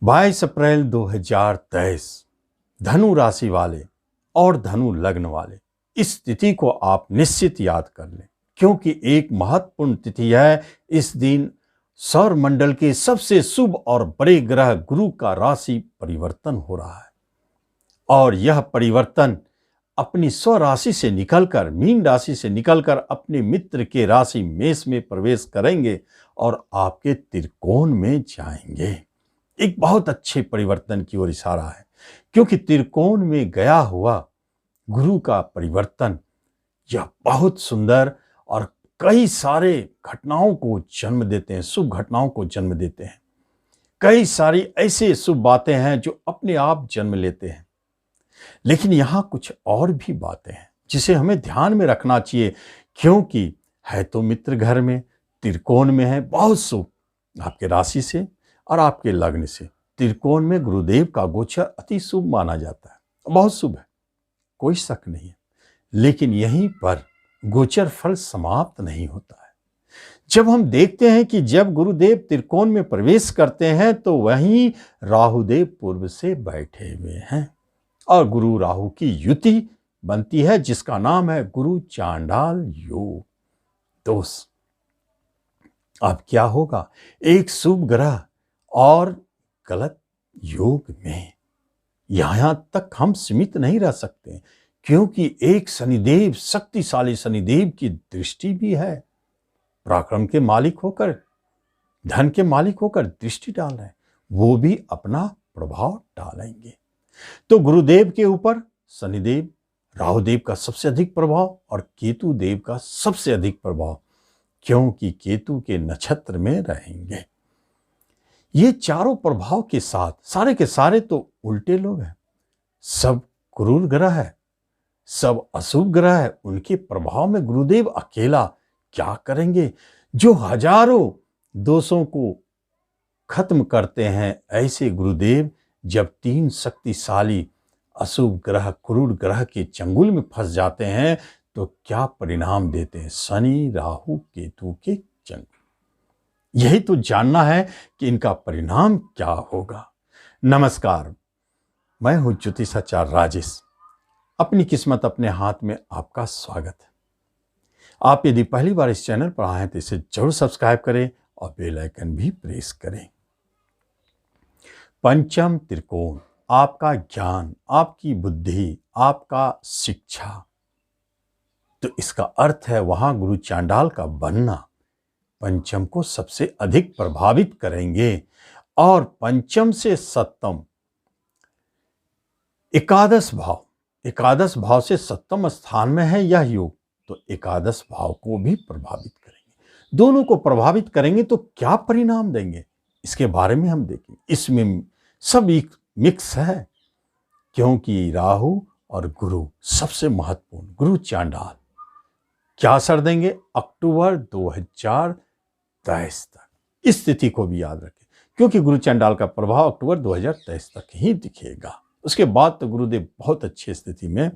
22 अप्रैल 2023 धनु राशि वाले और धनु लग्न वाले इस तिथि को आप निश्चित याद कर लें, क्योंकि एक महत्वपूर्ण तिथि है। इस दिन सौर मंडल के सबसे शुभ और बड़े ग्रह गुरु का राशि परिवर्तन हो रहा है और यह परिवर्तन अपनी स्वराशि से निकलकर, मीन राशि से निकलकर अपने मित्र के राशि मेष में प्रवेश करेंगे और आपके त्रिकोण में जाएंगे। एक बहुत अच्छे परिवर्तन की ओर इशारा है, क्योंकि त्रिकोण में गया हुआ गुरु का परिवर्तन यह बहुत सुंदर और कई सारे घटनाओं को जन्म देते हैं, शुभ घटनाओं को जन्म देते हैं। कई सारी ऐसे शुभ बातें हैं जो अपने आप जन्म लेते हैं। लेकिन यहाँ कुछ और भी बातें हैं जिसे हमें ध्यान में रखना चाहिए, क्योंकि है तो मित्र घर में, त्रिकोण में है, बहुत शुभ आपके राशि से और आपके लग्न से। त्रिकोण में गुरुदेव का गोचर अति शुभ माना जाता है, बहुत शुभ है, कोई शक नहीं है। लेकिन यहीं पर गोचर फल समाप्त नहीं होता है। जब हम देखते हैं कि जब गुरुदेव त्रिकोण में प्रवेश करते हैं तो वहीं राहुदेव पूर्व से बैठे हुए हैं और गुरु राहु की युति बनती है, जिसका नाम है गुरु चांडाल योग। दोस्त, अब क्या होगा? एक शुभ ग्रह और गलत योग में यहां तक हम सीमित नहीं रह सकते, क्योंकि एक शनिदेव, शक्तिशाली शनिदेव की दृष्टि भी है। पराक्रम के मालिक होकर, धन के मालिक होकर दृष्टि डाल रहे हैं, वो भी अपना प्रभाव डालेंगे। तो गुरुदेव के ऊपर शनिदेव, राहुदेव का सबसे अधिक प्रभाव और केतु देव का सबसे अधिक प्रभाव, क्योंकि केतु के नक्षत्र में रहेंगे। ये चारों प्रभाव के साथ सारे के सारे तो उल्टे लोग हैं, सब क्रूर ग्रह है, सब अशुभ ग्रह है। उनके प्रभाव में गुरुदेव अकेला क्या करेंगे? जो हजारों दोषों को खत्म करते हैं, ऐसे गुरुदेव जब तीन शक्तिशाली अशुभ ग्रह, क्रूर ग्रह के चंगुल में फंस जाते हैं तो क्या परिणाम देते हैं? शनि राहु केतु के चंगुल। यही तो जानना है कि इनका परिणाम क्या होगा। नमस्कार, मैं हूं ज्योतिषाचार्य राजेश। अपनी किस्मत अपने हाथ में आपका स्वागत है। आप यदि पहली बार इस चैनल पर आए हैं तो इसे जरूर सब्सक्राइब करें और बेल आइकन भी प्रेस करें। पंचम त्रिकोण, आपका ज्ञान, आपकी बुद्धि, आपका शिक्षा, तो इसका अर्थ है वहां गुरु चांडाल का बनना पंचम को सबसे अधिक प्रभावित करेंगे। और पंचम से सप्तम, एकादश भाव से सप्तम स्थान में है यह योग, तो एकादश भाव को भी प्रभावित करेंगे। दोनों को प्रभावित करेंगे तो क्या परिणाम देंगे, इसके बारे में हम देखेंगे। इसमें सब एक मिक्स है, क्योंकि राहु और गुरु सबसे महत्वपूर्ण, गुरु चांडाल क्या असर देंगे अक्टूबर 2023 तक। इस स्थिति को भी याद रखें, क्योंकि गुरु चांडाल का प्रभाव अक्टूबर 2023 तक ही दिखेगा। उसके बाद तो गुरुदेव बहुत अच्छी स्थिति में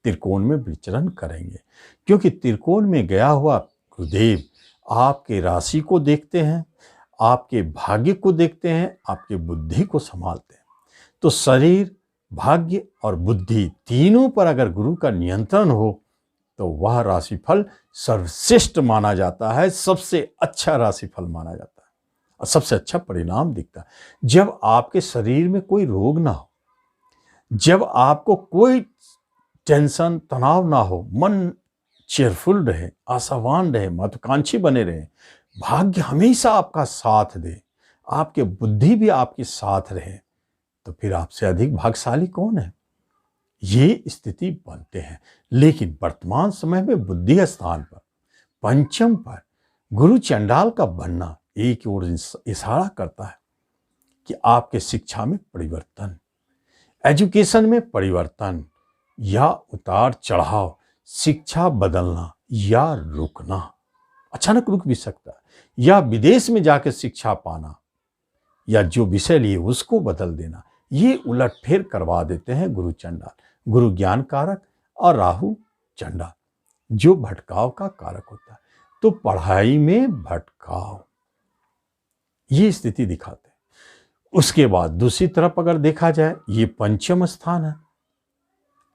त्रिकोण में विचरण करेंगे, क्योंकि त्रिकोण में गया हुआ गुरुदेव आपके राशि को देखते हैं, आपके भाग्य को देखते हैं, आपके बुद्धि को संभालते हैं। तो शरीर, भाग्य और बुद्धि तीनों पर अगर गुरु का नियंत्रण हो तो वह राशिफल सर्वश्रेष्ठ माना जाता है, सबसे अच्छा राशिफल माना जाता है और सबसे अच्छा परिणाम दिखता है। जब आपके शरीर में कोई रोग ना हो, जब आपको कोई टेंशन, तनाव ना हो, मन चेयरफुल रहे, आशावान रहे, महत्वाकांक्षी बने रहे, भाग्य हमेशा आपका साथ दे, आपके बुद्धि भी आपके साथ रहे, तो फिर आपसे अधिक भाग्यशाली कौन है? ये स्थिति बनते हैं। लेकिन वर्तमान समय में बुद्धि स्थान पर, पंचम पर गुरु चंडाल का बनना एक ओर इशारा करता है कि आपके शिक्षा में परिवर्तन, एजुकेशन में परिवर्तन या उतार चढ़ाव, शिक्षा बदलना या रुकना, अचानक रुक भी सकता है, या विदेश में जाकर शिक्षा पाना, या जो विषय लिए उसको बदल देना, ये उलटफेर करवा देते हैं गुरु चंडाल। गुरु ज्ञान कारक और राहु चंडाल जो भटकाव का कारक होता है, तो पढ़ाई में भटकाव, ये स्थिति दिखाते हैं। उसके बाद दूसरी तरफ अगर देखा जाए, ये पंचम स्थान है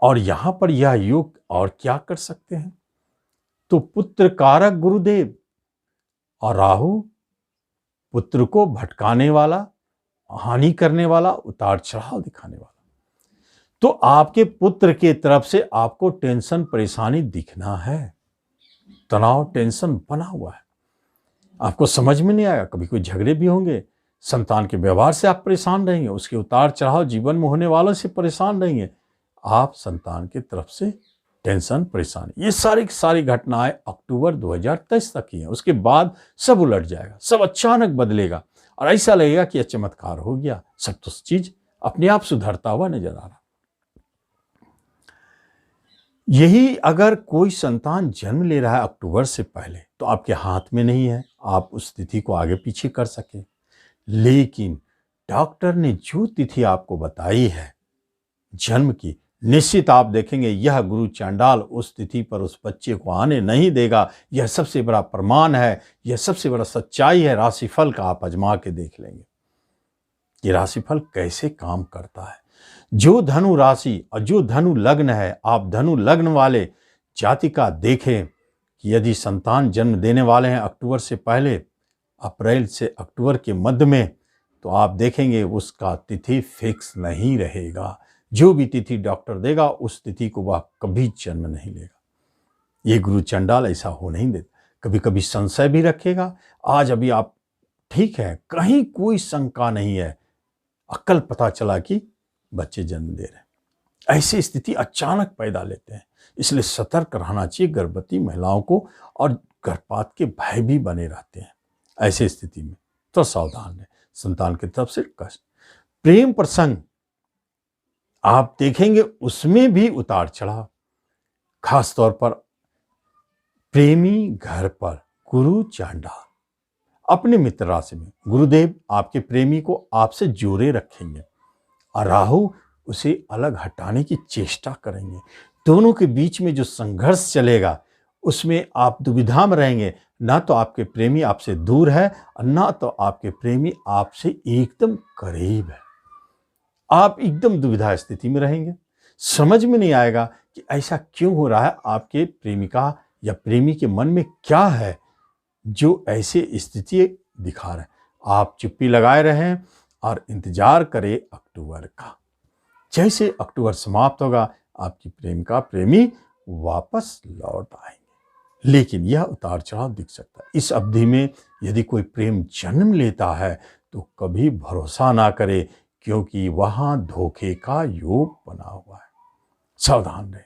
और यहां पर यह योग और क्या कर सकते हैं, तो पुत्र कारक गुरुदेव और राहु पुत्र को भटकाने वाला, हानि करने वाला, उतार चढ़ाव दिखाने वाला। तो आपके पुत्र के तरफ से आपको टेंशन परेशानी दिखना है, तनाव टेंशन बना हुआ है, आपको समझ में नहीं आएगा, कभी कोई झगड़े भी होंगे, संतान के व्यवहार से आप परेशान रहेंगे, उसके उतार चढ़ाव जीवन में होने वालों से परेशान रहेंगे, आप संतान की तरफ से टेंशन परेशानी, ये सारी घटनाएं अक्टूबर 2023 तक ही है। उसके बाद सब उलट जाएगा, सब अचानक बदलेगा और ऐसा लगेगा कि यह चमत्कार हो गया, सब तो चीज अपने आप सुधरता हुआ नजर आ रहा। यही अगर कोई संतान जन्म ले रहा है अक्टूबर से पहले, तो आपके हाथ में नहीं है आप उस तिथि को आगे पीछे कर सके, लेकिन डॉक्टर ने जो तिथि आपको बताई है जन्म की, निश्चित आप देखेंगे यह गुरु चांडाल उस तिथि पर उस बच्चे को आने नहीं देगा। यह सबसे बड़ा प्रमाण है, यह सबसे बड़ा सच्चाई है। राशिफल का आप आजमा के देख लेंगे कि राशिफल कैसे काम करता है। जो धनु राशि और जो धनु लग्न है, आप धनु लग्न वाले जातिका देखें कि यदि संतान जन्म देने वाले हैं अक्टूबर से पहले, अप्रैल से अक्टूबर के मध्य में, तो आप देखेंगे उसका तिथि फिक्स नहीं रहेगा। जो भी तिथि डॉक्टर देगा उस तिथि को वह कभी जन्म नहीं लेगा। ये गुरु चंडाल ऐसा हो नहीं देता। कभी कभी संशय भी रखेगा, आज अभी आप ठीक है, कहीं कोई शंका नहीं है, अक्ल पता चला कि बच्चे जन्म दे रहे हैं, ऐसी स्थिति अचानक पैदा लेते हैं। इसलिए सतर्क रहना चाहिए गर्भवती महिलाओं को, और गर्भपात के भय भी बने रहते हैं ऐसी स्थिति में, तो सावधान रहे। संतान की तरफ से कष्ट, प्रेम प्रसंग आप देखेंगे उसमें भी उतार चढ़ाव, खास तौर पर प्रेमी घर पर गुरु चांडाल अपने मित्र राशि में, गुरुदेव आपके प्रेमी को आपसे जोड़े रखेंगे और राहु उसे अलग हटाने की चेष्टा करेंगे। दोनों के बीच में जो संघर्ष चलेगा उसमें आप दुविधा में रहेंगे, ना तो आपके प्रेमी आपसे दूर है और ना तो आपके प्रेमी आपसे एकदम करीब है। आप एकदम दुविधा स्थिति में रहेंगे, समझ में नहीं आएगा कि ऐसा क्यों हो रहा है। आपके प्रेमिका या प्रेमी के मन में क्या है जो ऐसे स्थिति दिखा रहे हैं। आप चुप्पी लगाए रहें और इंतजार करें अक्टूबर का। जैसे अक्टूबर समाप्त होगा आपकी प्रेमिका प्रेमी वापस लौट आएंगे, लेकिन यह उतार चढ़ाव दिख सकता है। इस अवधि में यदि कोई प्रेम जन्म लेता है तो कभी भरोसा ना करे, क्योंकि वहां धोखे का योग बना हुआ है। सावधान रहे,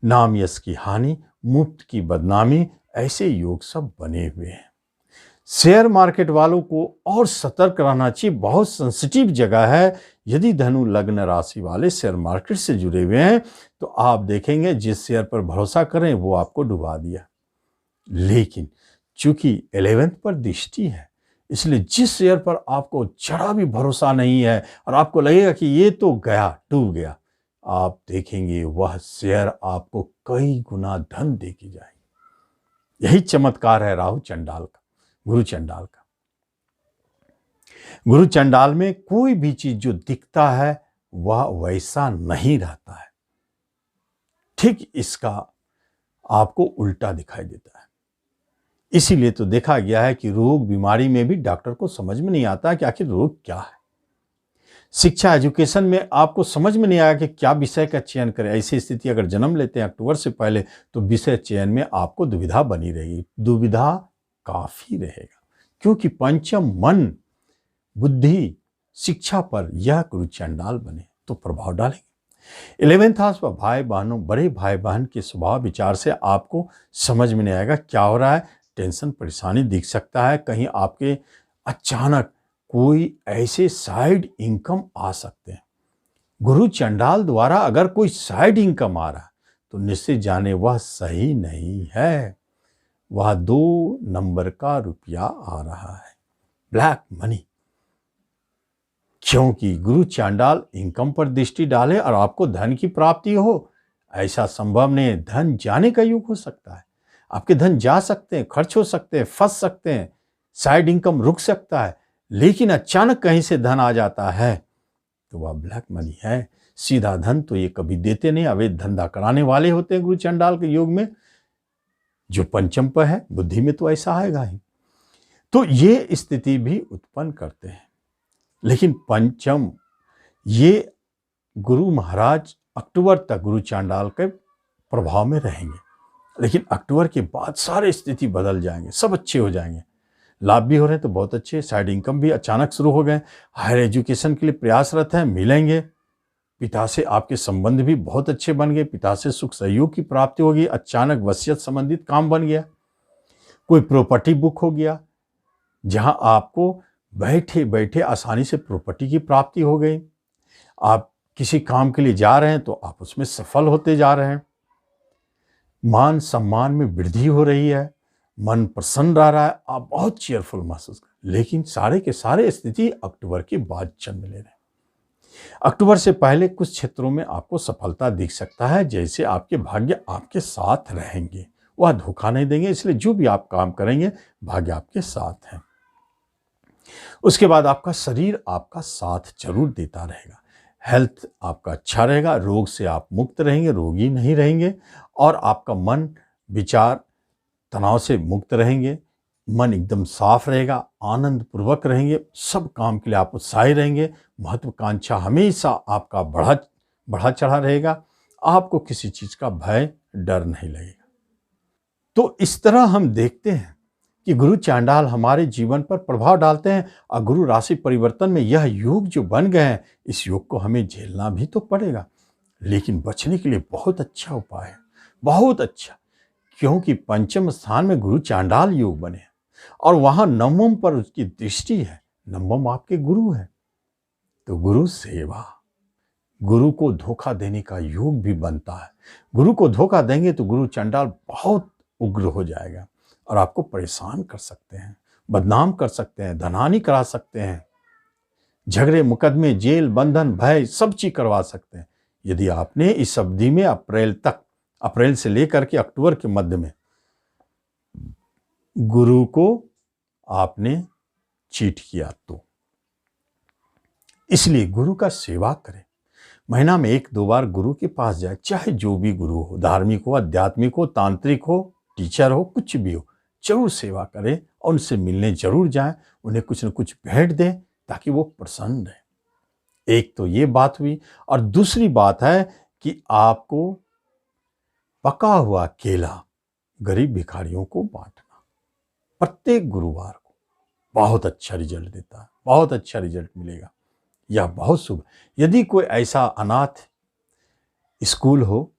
नाम यश की हानि, मुफ्त की बदनामी, ऐसे योग सब बने हुए हैं। शेयर मार्केट वालों को और सतर्क रहना चाहिए, बहुत सेंसिटिव जगह है। यदि धनु लग्न राशि वाले शेयर मार्केट से जुड़े हुए हैं तो आप देखेंगे जिस शेयर पर भरोसा करें वो आपको डुबा दिया। लेकिन चूंकि 11th पर दृष्टि है, इसलिए जिस शेयर पर आपको जरा भी भरोसा नहीं है और आपको लगेगा कि ये तो गया, डूब गया, आप देखेंगे वह शेयर आपको कई गुना धन दे के जाएंगे। यही चमत्कार है राहु चंडाल का, गुरु चंडाल का। गुरु चंडाल में कोई भी चीज जो दिखता है वह वैसा नहीं रहता है, ठीक इसका आपको उल्टा दिखाई देता है। इसीलिए तो देखा गया है कि रोग बीमारी में भी डॉक्टर को समझ में नहीं आता कि आखिर रोग क्या है। शिक्षा एजुकेशन में आपको समझ में नहीं आया कि क्या विषय का चयन करें। ऐसी स्थिति अगर जन्म लेते हैं अक्टूबर से पहले तो विषय चयन में आपको दुविधा बनी रहेगी, दुविधा काफी रहेगा, क्योंकि पंचम मन बुद्धि शिक्षा पर यह गुरु चंडाल बने तो प्रभाव डालेंगे। 11th हाउस पर भाई बहनों, बड़े भाई बहन के स्वभाव विचार से आपको समझ में नहीं आएगा क्या हो रहा है, टेंशन परेशानी दिख सकता है। कहीं आपके अचानक कोई ऐसे साइड इनकम आ सकते हैं। गुरु चंडाल द्वारा अगर कोई साइड इनकम आ रहा है तो निश्चित जाने वह सही नहीं है, वह 2 नंबर का रुपया आ रहा है, ब्लैक मनी। क्योंकि गुरु चांडाल इनकम पर दृष्टि डाले और आपको धन की प्राप्ति हो, ऐसा संभव नहीं। धन जाने का युग हो सकता है, आपके धन जा सकते हैं, खर्च हो सकते हैं, फंस सकते हैं, साइड इनकम रुक सकता है, लेकिन अचानक कहीं से धन आ जाता है तो वह ब्लैक मनी है। सीधा धन तो ये कभी देते नहीं, अवैध धंधा कराने वाले होते हैं गुरु चंडाल के योग में। जो पंचम पर है, बुद्धि में तो ऐसा आएगा ही, तो ये स्थिति भी उत्पन्न करते हैं। लेकिन पंचम ये गुरु महाराज अक्टूबर तक गुरु चांडाल के प्रभाव में रहेंगे, लेकिन अक्टूबर के बाद सारे स्थिति बदल जाएंगे, सब अच्छे हो जाएंगे। लाभ भी हो रहे हैं तो बहुत अच्छे, साइड इनकम भी अचानक शुरू हो गए, हायर एजुकेशन के लिए प्रयासरत हैं, मिलेंगे। पिता से आपके संबंध भी बहुत अच्छे बन गए, पिता से सुख सहयोग की प्राप्ति होगी, अचानक वसीयत संबंधित काम बन गया, कोई प्रॉपर्टी बुक हो गया, जहां आपको बैठे बैठे आसानी से प्रॉपर्टी की प्राप्ति हो गई। आप किसी काम के लिए जा रहे हैं तो आप उसमें सफल होते जा रहे हैं, मान सम्मान में वृद्धि हो रही है, मन प्रसन्न रह रहा है, आप बहुत चेयरफुल महसूस कर। लेकिन सारे के सारे स्थिति अक्टूबर के बाद चल मिले रहे। अक्टूबर से पहले कुछ क्षेत्रों में आपको सफलता दिख सकता है, जैसे आपके भाग्य आपके साथ रहेंगे, वह धोखा नहीं देंगे, इसलिए जो भी आप काम करेंगे भाग्य आपके साथ है। उसके बाद आपका शरीर आपका साथ जरूर देता रहेगा, हेल्थ आपका अच्छा रहेगा, रोग से आप मुक्त रहेंगे, रोगी नहीं रहेंगे, और आपका मन विचार तनाव से मुक्त रहेंगे, मन एकदम साफ रहेगा, आनंद पूर्वक रहेंगे, सब काम के लिए आप उत्साही रहेंगे, महत्वाकांक्षा हमेशा आपका बढ़ा चढ़ा रहेगा, आपको किसी चीज का भय डर नहीं लगेगा। तो इस तरह हम देखते हैं कि गुरु चांडाल हमारे जीवन पर प्रभाव डालते हैं, और गुरु राशि परिवर्तन में यह योग जो बन गए हैं, इस योग को हमें झेलना भी तो पड़ेगा, लेकिन बचने के लिए बहुत अच्छा उपाय है, बहुत अच्छा, क्योंकि पंचम स्थान में गुरु चांडाल योग बने हैं और वहां नवम पर उसकी दृष्टि है, नवम आपके गुरु है। तो गुरु सेवा, गुरु को धोखा देने का योग भी बनता है। गुरु को धोखा देंगे तो गुरु चांडाल बहुत उग्र हो जाएगा और आपको परेशान कर सकते हैं, बदनाम कर सकते हैं, धनहानि करा सकते हैं, झगड़े मुकदमे जेल बंधन भय सब चीज करवा सकते हैं, यदि आपने इस अवधि में अप्रैल से लेकर के अक्टूबर के मध्य में गुरु को आपने चीट किया तो। इसलिए गुरु का सेवा करें, महीना में 1-2 बार गुरु के पास जाए, चाहे जो भी गुरु हो, धार्मिक हो, आध्यात्मिक हो, तांत्रिक हो, टीचर हो, कुछ भी हो, जरूर सेवा करें और उनसे मिलने जरूर जाएं, उन्हें कुछ न कुछ भेंट दें ताकि वो प्रसन्न रहे। एक तो ये बात हुई, और दूसरी बात है कि आपको पका हुआ केला गरीब भिखारियों को बांटना प्रत्येक गुरुवार को बहुत अच्छा रिजल्ट देता है, बहुत अच्छा रिजल्ट मिलेगा, यह बहुत शुभ। यदि कोई ऐसा अनाथ स्कूल हो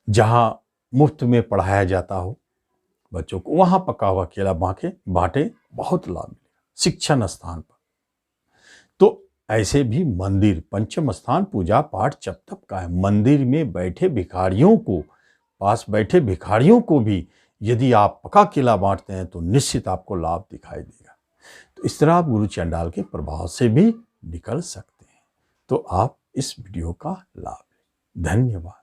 जहां मुफ्त में पढ़ाया जाता हो बच्चों को, वहां पका हुआ केला बांटे, बहुत लाभ मिलेगा। शिक्षण स्थान पर तो ऐसे भी मंदिर, पंचम स्थान पूजा पाठ जब तक का है, मंदिर में बैठे भिखारियों को, पास बैठे भिखारियों को भी यदि आप पका केला बांटते हैं तो निश्चित आपको लाभ दिखाई देगा। तो इस तरह आप गुरु चंडाल के प्रभाव से भी निकल सकते हैं। तो आप इस वीडियो का लाभ लें। धन्यवाद।